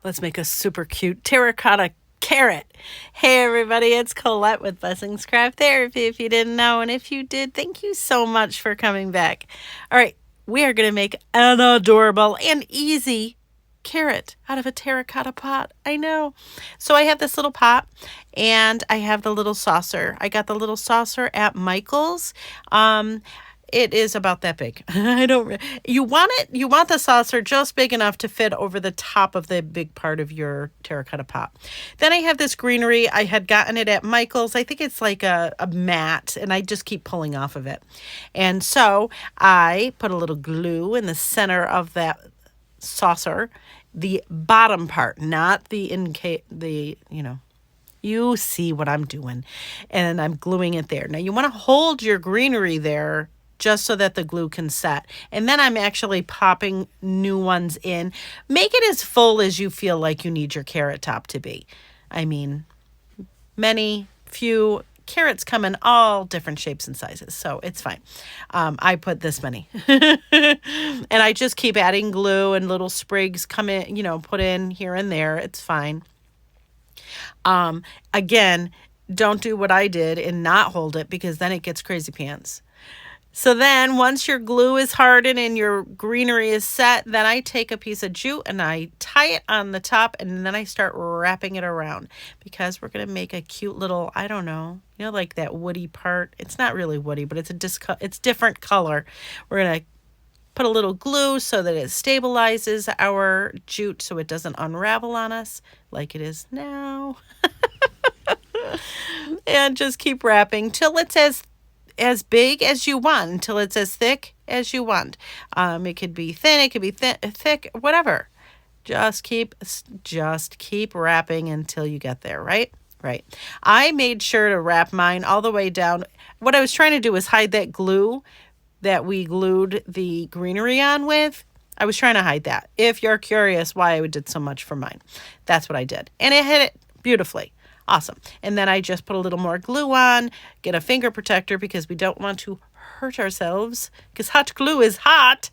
Let's make a super cute terracotta carrot. Hey everybody, it's Colette with Blessings Craft Therapy if you didn't know, and if you did, thank you so much for coming back. All right, we are going to make an adorable and easy carrot out of a terracotta pot. I know. So I have this little pot and I have the little saucer. I got the little saucer at Michael's. It is about that big. You want the saucer just big enough to fit over the top of the big part of your terracotta pot. Then I have this greenery. I had gotten it at Michael's. I think it's like a mat, and I just keep pulling off of it. And so I put a little glue in the center of that saucer, the bottom part, not you see what I'm doing. And I'm gluing it there. Now you want to hold your greenery there just so that the glue can set. And then I'm actually popping new ones in. Make it as full as you feel like you need your carrot top to be. I mean, few carrots come in all different shapes and sizes, so it's fine. I put this many. And I just keep adding glue and little sprigs come in, put in here and there. It's fine. Again, don't do what I did and not hold it, because then it gets crazy pants. So then once your glue is hardened and your greenery is set, then I take a piece of jute and I tie it on the top, and then I start wrapping it around, because we're going to make a cute little, I don't know, like that woody part. It's not really woody, but it's different color. We're going to put a little glue so that it stabilizes our jute so it doesn't unravel on us like it is now. And just keep wrapping till it's as big as you want, until it's as thick as you want. It could be thin, it could be thick, whatever. Just keep wrapping until you get there, right? Right. I made sure to wrap mine all the way down. What I was trying to do was hide that glue that we glued the greenery on with. I was trying to hide that. If you're curious why I did so much for mine, that's what I did. And it hit it beautifully. Awesome. And then I just put a little more glue on, get a finger protector because we don't want to hurt ourselves, because hot glue is hot.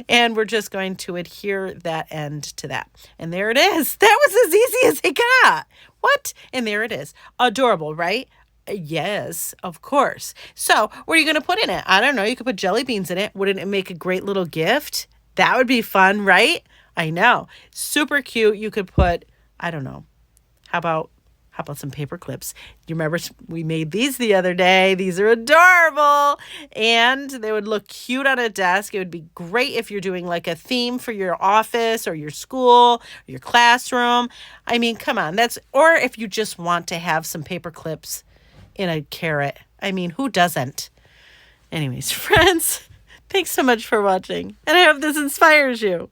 And we're just going to adhere that end to that. And there it is. That was as easy as it got. What? And there it is. Adorable, right? Yes, of course. So what are you going to put in it? I don't know. You could put jelly beans in it. Wouldn't it make a great little gift? That would be fun, right? I know. Super cute. You could put, I don't know. How about some paper clips? You remember we made these the other day? These are adorable, and they would look cute on a desk. It would be great if you're doing like a theme for your office or your school or your classroom. I mean, come on. Or if you just want to have some paper clips in a carrot. I mean, who doesn't? Anyways, friends, thanks so much for watching, and I hope this inspires you.